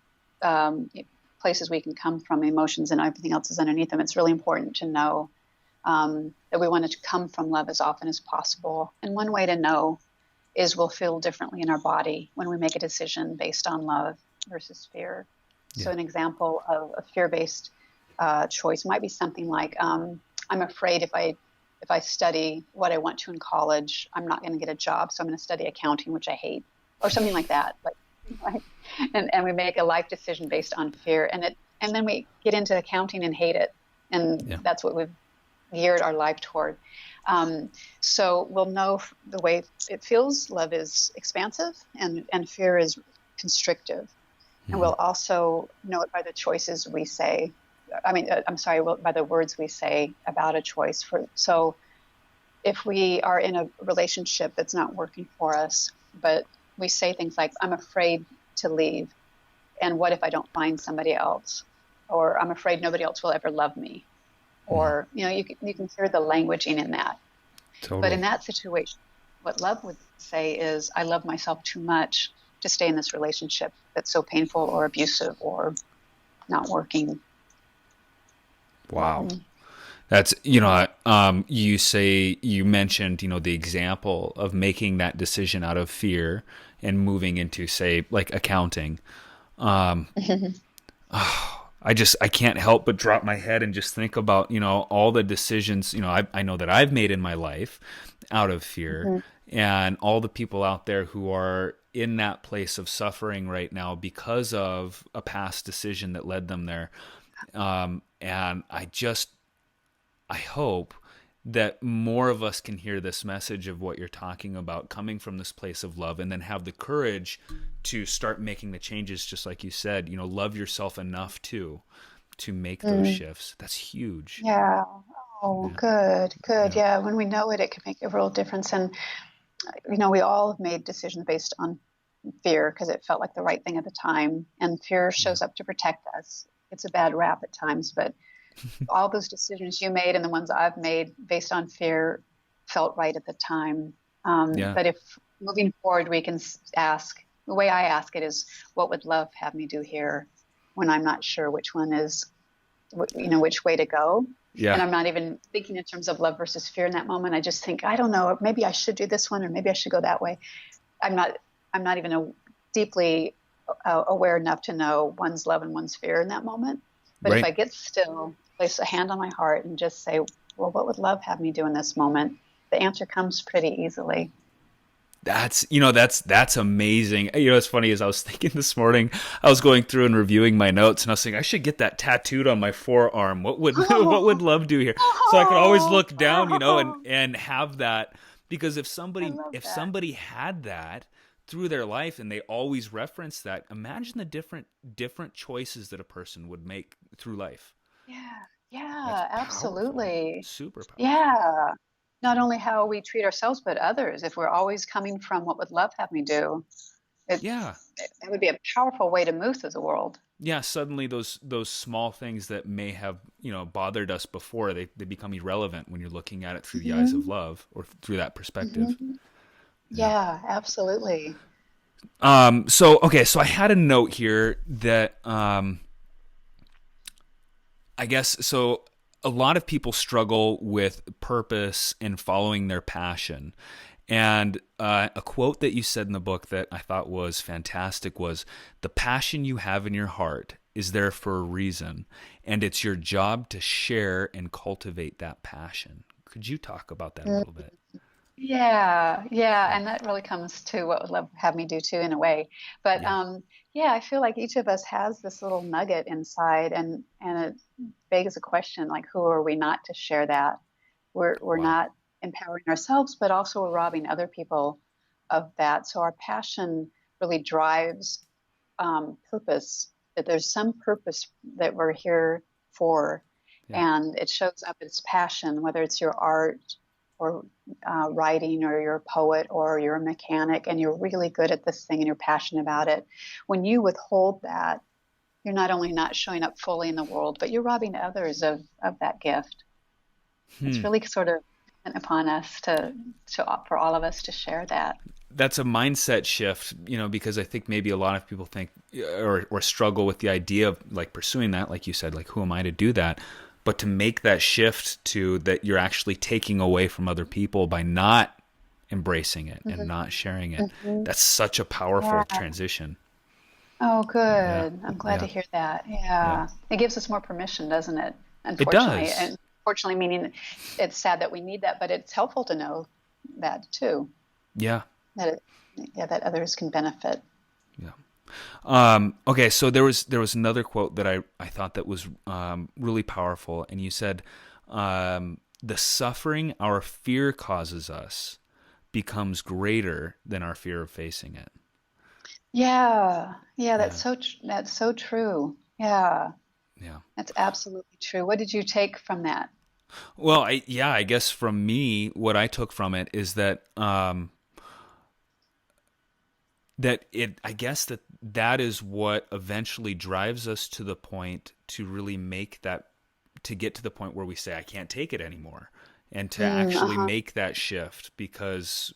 places we can come from, emotions and everything else is underneath them. It's really important to know that we want to come from love as often as possible. And one way to know is we'll feel differently in our body when we make a decision based on love versus fear. So an example of a fear-based choice might be something like, I'm afraid if I study what I want to in college, I'm not going to get a job, so I'm going to study accounting, which I hate, or something like that. Right? And we make a life decision based on fear, and then we get into accounting and hate it, and that's what we've geared our life toward. So we'll know the way it feels. Love is expansive, and fear is constrictive. And we'll also know it by the choices we say. By the words we say about a choice. So if we are in a relationship that's not working for us, but we say things like, I'm afraid to leave, And what if I don't find somebody else? Or I'm afraid nobody else will ever love me. Or, you can hear the languaging in that. But in Totally. that situation, what love would say is, I love myself too much to stay in this relationship that's so painful or abusive or not working. Wow. Mm-hmm. That's, you mentioned, the example of making that decision out of fear and moving into, say, like accounting. Um, I can't help but drop my head and just think about, all the decisions, I know that I've made in my life out of fear, Mm-hmm. and all the people out there who are in that place of suffering right now because of a past decision that led them there. And I hope that more of us can hear this message of what you're talking about, coming from this place of love, and then have the courage to start making the changes, just like you said, love yourself enough to make those Mm. shifts. That's huge. Yeah. Oh, Yeah. good, good. Yeah. Yeah. When we know it, it can make a real difference. And, we all have made decisions based on fear because it felt like the right thing at the time. And fear Yeah. shows up to protect us. It's a bad rap at times, but all those decisions you made and the ones I've made based on fear felt right at the time. Yeah. But if moving forward, we can ask, the way I ask it is, what would love have me do here when I'm not sure which one is, which way to go? And Yeah. I'm not even thinking in terms of love versus fear in that moment. I just think, I don't know, maybe I should do this one, or maybe I should go that way. I'm not, I'm not even deeply aware enough to know one's love and one's fear in that moment. But if Right. I get still, place a hand on my heart and just say, well, what would love have me do in this moment? The answer comes pretty easily. That's amazing. What's funny is I was thinking this morning, I was going through and reviewing my notes, and I was thinking I should get that tattooed on my forearm. What would what would Oh, love do here? So I could always oh, look down, and oh, have that, because I love if that. somebody had that through their life and they always reference that, imagine the different choices that a person would make through life. Yeah, That's yeah, powerful. absolutely. Super powerful. Yeah. Not only how we treat ourselves, but others. If we're always coming from what would love have me do, it, Yeah. that would be a powerful way to move through the world. Yeah, suddenly those small things that may have, bothered us before, they become irrelevant when you're looking at it through the eyes of Hmm. love, or through that perspective. Hmm. Yeah. Yeah, absolutely. So okay, so I had a note here that, I guess, so a lot of people struggle with purpose and following their passion. And a quote that you said in the book that I thought was fantastic was, "The passion you have in your heart is there for a reason, and it's your job to share and cultivate that passion." Could you talk about that a little bit? Yeah, yeah, Yeah. and that really comes to what would love have me do too, in a way. But Yeah. yeah, I feel like each of us has this little nugget inside, and it begs a question like, who are we not to share that? We're Wow. not empowering ourselves, but also we're robbing other people of that. So our passion really drives purpose. That there's some purpose that we're here for, Yeah. and it shows up as passion, whether it's your art or writing, or you're a poet, or you're a mechanic, and you're really good at this thing and you're passionate about it. When you withhold that, you're not only not showing up fully in the world, but you're robbing others of that gift. It's Hmm. really sort of upon us to for all of us to share that. That's a mindset shift, because I think maybe a lot of people think, or struggle with the idea of like pursuing that, like you said, like, who am I to do that? But to make that shift to that, you're actually taking away from other people by not embracing it and Hmm. not sharing it. Hmm. That's such a powerful Yeah. transition. Oh, Yeah. good. I'm glad to Yeah. hear that. Yeah. Yeah. It gives us more permission, doesn't it? It Unfortunately. does. And fortunately, meaning it's sad that we need that, but it's helpful to know that too, Yeah. that yeah, that others can benefit. Yeah. Okay, so there was another quote that I thought that was, really powerful, and you said, "The suffering our fear causes us becomes greater than our fear of facing it." Yeah. Yeah, Yeah, that's so true. Yeah. yeah. That's absolutely true. What did you take from that? Well, I guess from me, what I took from it is that, I guess that is what eventually drives us to the point to really to get to the point where we say, I can't take it anymore, and to actually make that shift, because,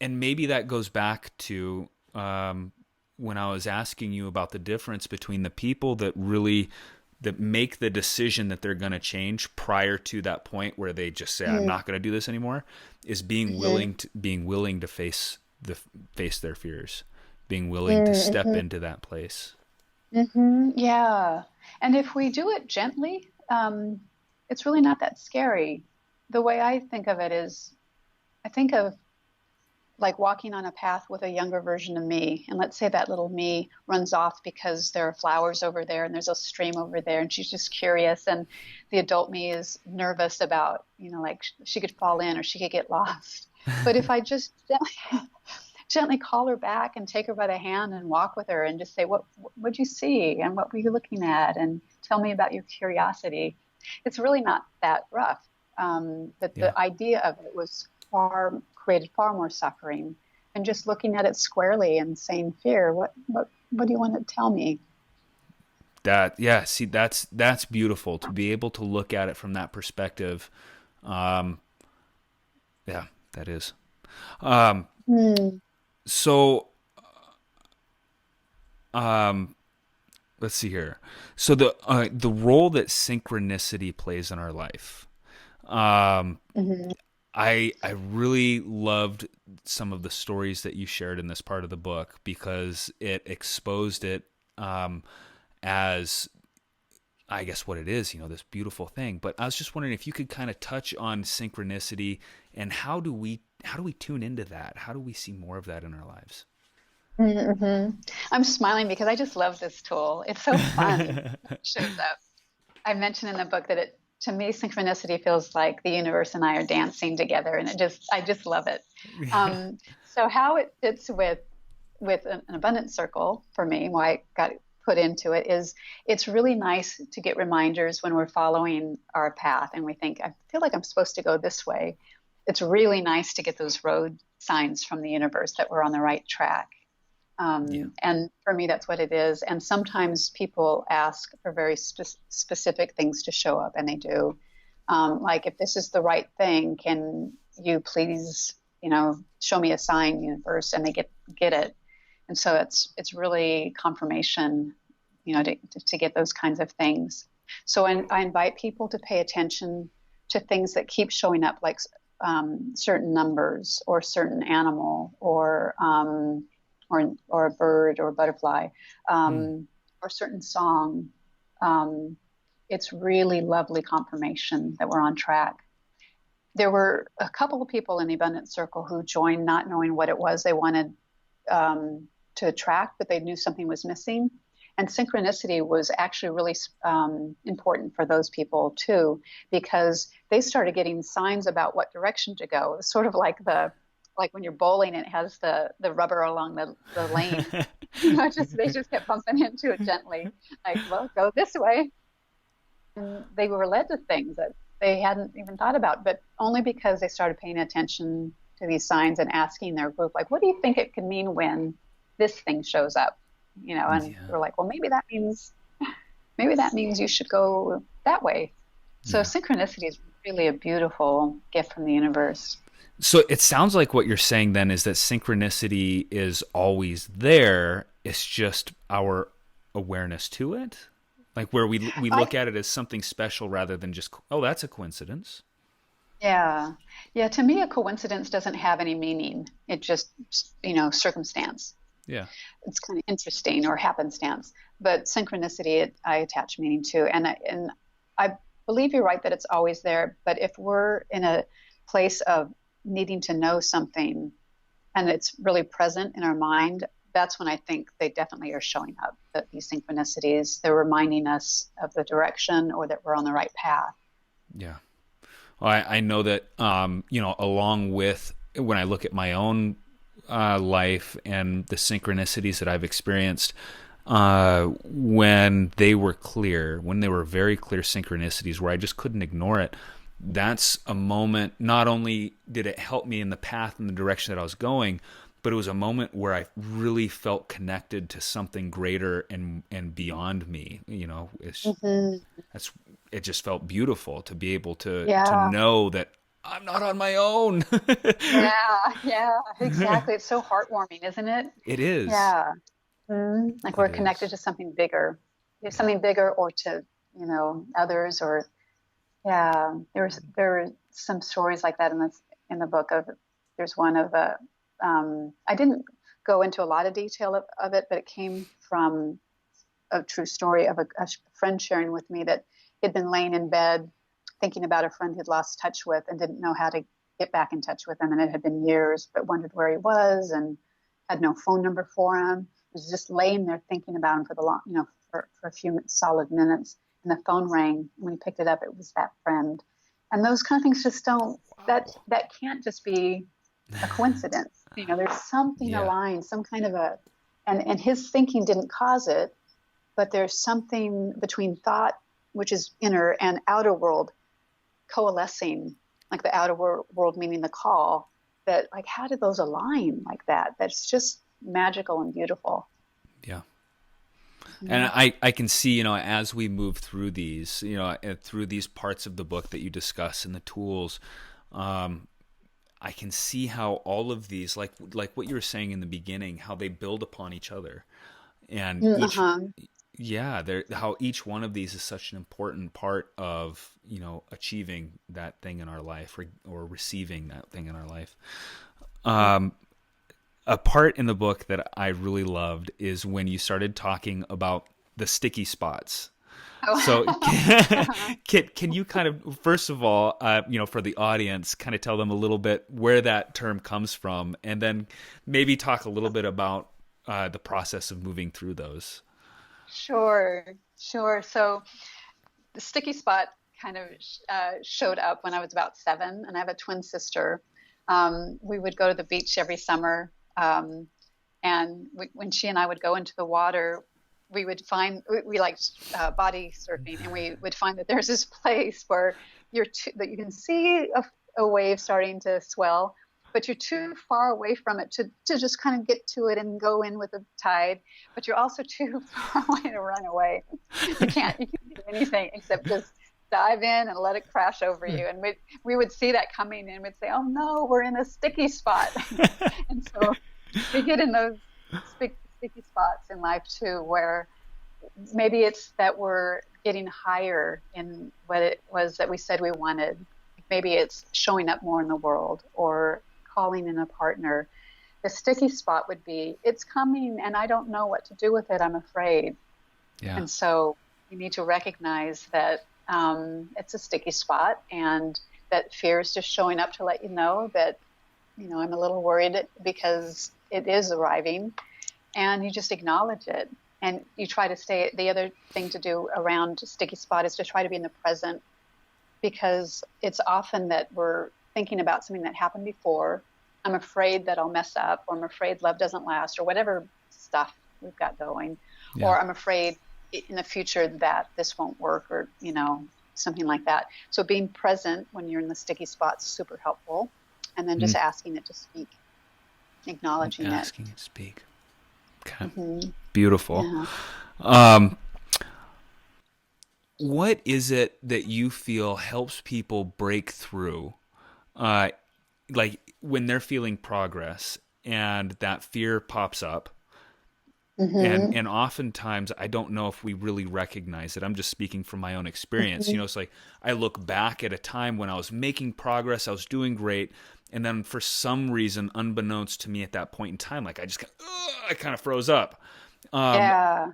and maybe that goes back to, when I was asking you about the difference between the people that make the decision that they're going to change prior to that point where they just say, I'm not going to do this anymore, is being willing to face their fears, being willing to step into that place. Yeah. And if we do it gently, it's really not that scary. The way I think of it is, I think of like walking on a path with a younger version of me. And let's say that little me runs off because there are flowers over there and there's a stream over there, and she's just curious. And the adult me is nervous about, like she could fall in or she could get lost. But if I just gently call her back and take her by the hand and walk with her and just say, what'd you see? And what were you looking at? And tell me about your curiosity. It's really not that rough. But the idea of it was created far more suffering, and just looking at it squarely and saying, fear, what do you want to tell me? See, that's beautiful to be able to look at it from that perspective. That is. So, let's see here. So the role that synchronicity plays in our life. I really loved some of the stories that you shared in this part of the book, because it exposed it as, I guess, what it is, this beautiful thing. But I was just wondering if you could kind of touch on synchronicity, and how do we tune into that? How do we see more of that in our lives? I'm smiling because I just love this tool. It's so fun. It shows up. I mentioned in the book that to me, synchronicity feels like the universe and I are dancing together, and I just love it. So how it fits with an abundance circle for me, why I got put into it, is it's really nice to get reminders when we're following our path and we think, I feel like I'm supposed to go this way. It's really nice to get those road signs from the universe that we're on the right track. And for me, that's what it is. And sometimes people ask for very specific things to show up, and they do. Like, if this is the right thing, can you please, show me a sign, universe? And they get it. And so it's really confirmation, to get those kinds of things. So I invite people to pay attention to things that keep showing up, like certain numbers or certain animal or a bird or a butterfly, or certain song. It's really lovely confirmation that we're on track. There were a couple of people in the Abundance Circle who joined not knowing what it was they wanted to attract, but they knew something was missing. And synchronicity was actually really important for those people too, because they started getting signs about what direction to go. It was sort of like when you're bowling and it has the rubber along the lane. They just kept bumping into it gently, like, well, go this way. And they were led to things that they hadn't even thought about, but only because they started paying attention to these signs and asking their group, like, what do you think it could mean when this thing shows up? And we're like, well, maybe that means you should go that way. So synchronicity is really a beautiful gift from the universe. So it sounds like what you're saying then is that synchronicity is always there. It's just our awareness to it, like where we look at it as something special rather than just, oh, that's a coincidence. Yeah. To me, a coincidence doesn't have any meaning. It just, circumstance. Yeah. It's kind of interesting, or happenstance. But synchronicity, I attach meaning to, and I believe you're right that it's always there. But if we're in a place of needing to know something and it's really present in our mind, that's when I think they definitely are showing up, that these synchronicities, they're reminding us of the direction or that we're on the right path. Yeah. Well, I know that, along with when I look at my own life and the synchronicities that I've experienced, when they were very clear synchronicities where I just couldn't ignore it, that's a moment, not only did it help me in the path and the direction that I was going, but it was a moment where I really felt connected to something greater and beyond me. It just felt beautiful to be able to Yeah. know that I'm not on my own. Yeah, exactly. It's so heartwarming, isn't it? It is. Yeah. Like It we're connected is. to something bigger. There's Yeah. something bigger or to, others or yeah. There were some stories like that in the book of there's one of I didn't go into a lot of detail of it, but it came from a true story of a friend sharing with me that he'd been laying in bed thinking about a friend he'd lost touch with and didn't know how to get back in touch with him. And it had been years, but wondered where he was and had no phone number for him. He was just laying there thinking about him for the long, for a few solid minutes. And the phone rang. When he picked it up, it was that friend. And those kind of things just don't, that can't just be a coincidence. There's something Yeah. aligned, some kind of and his thinking didn't cause it, but there's something between thought, which is inner, and outer world coalescing, like the outer world meaning the call, that like, how did those align like that? That's just magical and beautiful. Yeah. And Yeah. I can see, as we move through these, through these parts of the book that you discuss and the tools, I can see how all of these, like what you were saying in the beginning, how they build upon each other. And how each one of these is such an important part of, achieving that thing in our life or receiving that thing in our life. A part in the book that I really loved is when you started talking about the sticky spots. Oh. So can you kind of, first of all, for the audience, kind of tell them a little bit where that term comes from, and then maybe talk a little bit about the process of moving through those. Sure. So the sticky spot kind of showed up when I was about 7, and I have a twin sister. We would go to the beach every summer, and when she and I would go into the water, we would find we liked body surfing, and we would find that there's this place where that you can see a wave starting to swell, but you're too far away from it to just kind of get to it and go in with the tide, but you're also too far away to run away. You can't do anything except just dive in and let it crash over you. And we would see that coming and we'd say, oh no, we're in a sticky spot. And so we get in those sticky spots in life too, where maybe it's that we're getting higher in what it was that we said we wanted. Maybe it's showing up more in the world or calling in a partner. The sticky spot would be, it's coming and I don't know what to do with it. I'm afraid. Yeah. And so you need to recognize that it's a sticky spot, and that fear is just showing up to let you know that, I'm a little worried because it is arriving, and you just acknowledge it. And you try to stay. The other thing to do around sticky spot is to try to be in the present, because it's often that we're thinking about something that happened before. I'm afraid that I'll mess up, or I'm afraid love doesn't last, or whatever stuff we've got going, or I'm afraid in the future that this won't work, or, something like that. So being present when you're in the sticky spot is super helpful. And then just asking it to speak, acknowledging asking it to speak. Okay. Mm-hmm. Beautiful. Yeah. What is it that you feel helps people break through, like when they're feeling progress and that fear pops up? And oftentimes I don't know if we really recognize it. I'm just speaking from my own experience. It's like I look back at a time when I was making progress, I was doing great, and then for some reason, unbeknownst to me at that point in time, like I just I kind of froze up. Yeah.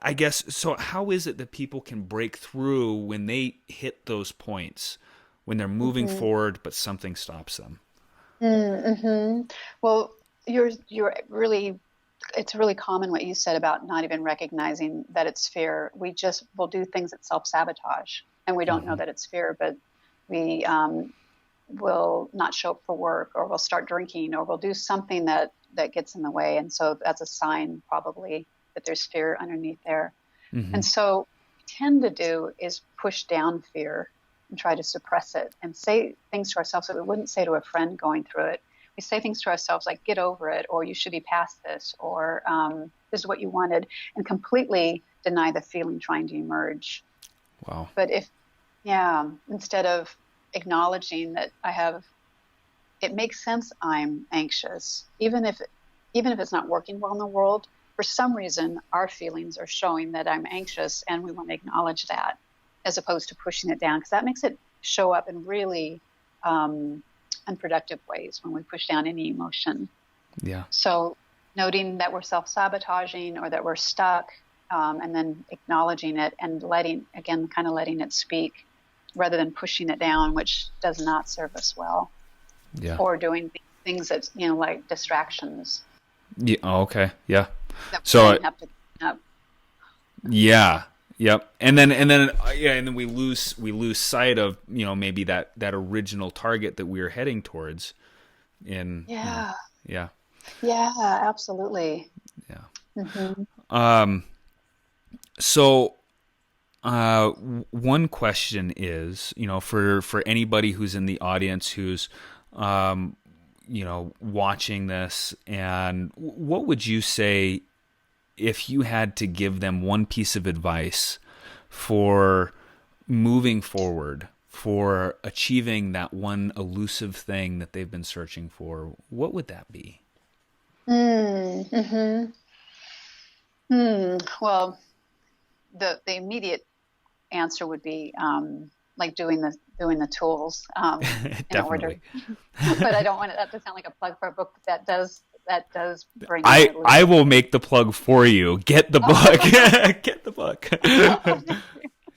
I guess, so how is it that people can break through when they hit those points, when they're moving forward, but something stops them? Well, it's really common what you said about not even recognizing that it's fear. We just will do things that self-sabotage, and we don't know that it's fear, but we will not show up for work, or we'll start drinking, or we'll do something that gets in the way. And so that's a sign probably that there's fear underneath there. And so what we tend to do is push down fear and try to suppress it and say things to ourselves that we wouldn't say to a friend going through it. we say things to ourselves like, get over it, or you should be past this, or this is what you wanted, and completely deny the feeling trying to emerge. Wow. But instead of acknowledging that it makes sense I'm anxious, even if it's not working well in the world, for some reason our feelings are showing that I'm anxious, and we want to acknowledge that as opposed to pushing it down, because that makes it show up in really unproductive ways when we push down any emotion. Yeah. So noting that we're self-sabotaging or that we're stuck, and then acknowledging it and letting it speak rather than pushing it down, which does not serve us well. Yeah. Or doing things that, like distractions. Yeah. Oh, okay. Yeah. That So we have to clean up. Yeah. Yep. And then we lose sight of, maybe that original target that we were heading towards Yeah. Yeah. Yeah, absolutely. Yeah. Mm-hmm. So one question is, for anybody who's in the audience who's watching this, and what would you say if you had to give them one piece of advice for moving forward, for achieving that one elusive thing that they've been searching for? What would that be? Well, the immediate answer would be like doing the tools in order. But I don't want that to sound like a plug for a book that does bring. I will make the plug for you. Get the book. Get the book.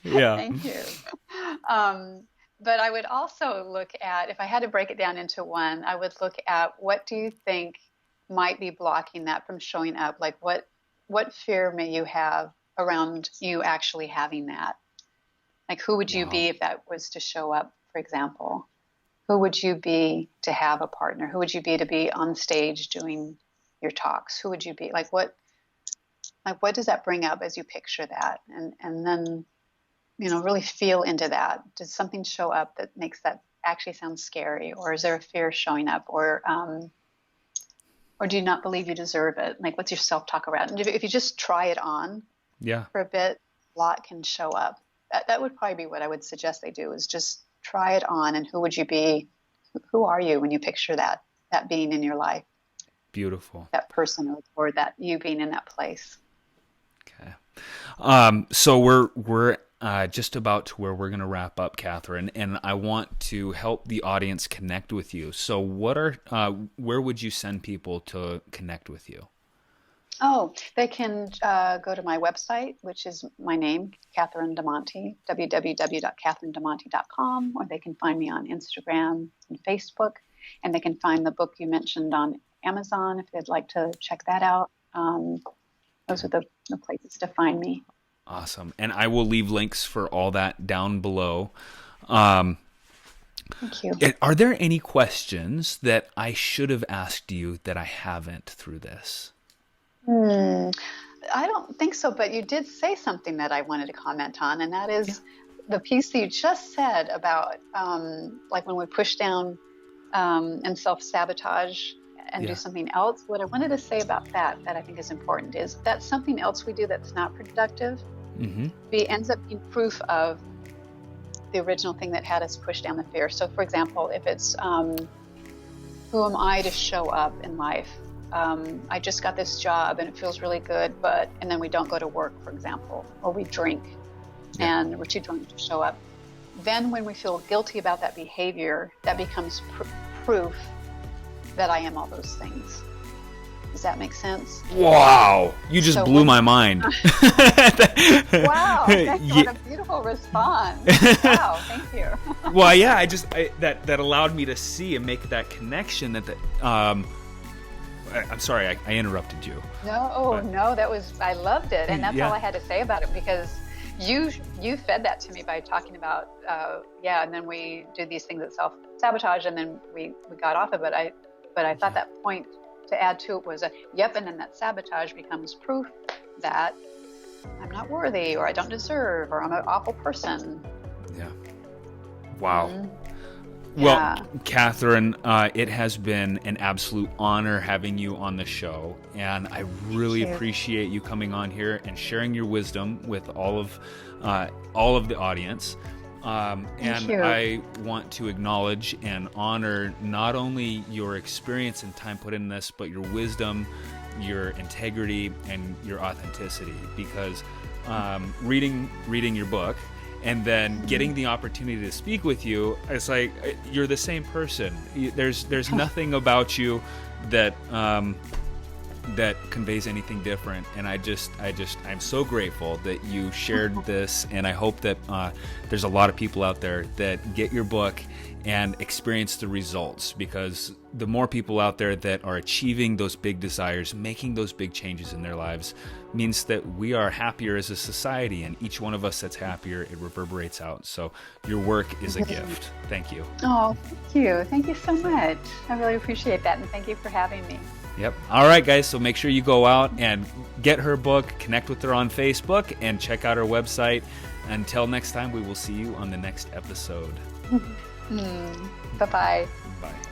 Yeah. Thank you. But I would also look at, if I had to break it down into one, I would look at what do you think might be blocking that from showing up? Like what fear may you have around you actually having that? Like, who would you be if that was to show up, for example? Who would you be to have a partner? Who would you be to be on stage doing your talks? Who would you be? What does that bring up as you picture that? And then, really feel into that. Does something show up that makes that actually sound scary? Or is there a fear showing up? Or do you not believe you deserve it? Like, what's your self-talk around? And if you just try it on for a bit, a lot can show up. That would probably be what I would suggest they do, is just try it on. And who would you be? Who are you when you picture that being in your life? Beautiful. That person or that you being in that place. Okay. So we're just about to where we're going to wrap up, Catherine, and I want to help the audience connect with you. So where would you send people to connect with you? Oh, they can go to my website, which is my name, Catherine Demonte, www.catherinedemonte.com, or they can find me on Instagram and Facebook, and they can find the book you mentioned on Amazon if they'd like to check that out. Those are the places to find me. Awesome. And I will leave links for all that down below. Thank you. Are there any questions that I should have asked you that I haven't through this? I don't think so, but you did say something that I wanted to comment on, and that is the piece that you just said about like when we push down and self-sabotage and do something else. What I wanted to say about that I think is important is that something else we do that's not productive ends up being proof of the original thing that had us push down the fear. So, for example, if it's who am I to show up in life? I just got this job and it feels really good, and then we don't go to work, for example, or we drink and we're too drunk to show up. Then when we feel guilty about that behavior, that becomes proof that I am all those things. Does that make sense? Wow. You just blew my mind. Wow. What a beautiful response. Wow. Thank you. Well, yeah, that allowed me to see and make that connection I'm sorry, I interrupted you. No, I loved it. And that's all I had to say about it, because you fed that to me by talking about, and then we did these things that self-sabotage, and then we got off of it. But I thought that point to add to it was and then that sabotage becomes proof that I'm not worthy, or I don't deserve, or I'm an awful person. Yeah. Wow. Well, Yeah. Catherine, it has been an absolute honor having you on the show, and I really appreciate you coming on here and sharing your wisdom with all of the audience. And you. I want to acknowledge and honor not only your experience and time put in this, but your wisdom, your integrity, and your authenticity. Because reading your book and then getting the opportunity to speak with you, it's like you're the same person. There's nothing about you that that conveys anything different, and I'm so grateful that you shared this, and I hope that there's a lot of people out there that get your book and experience the results, because the more people out there that are achieving those big desires, making those big changes in their lives, means that we are happier as a society, and each one of us that's happier, it reverberates out. So your work is a gift. Thank you. Oh, thank you. Thank you so much. I really appreciate that, and thank you for having me. Yep. All right, guys. So make sure you go out and get her book, connect with her on Facebook, and check out her website. Until next time, we will see you on the next episode. Bye-bye. Bye.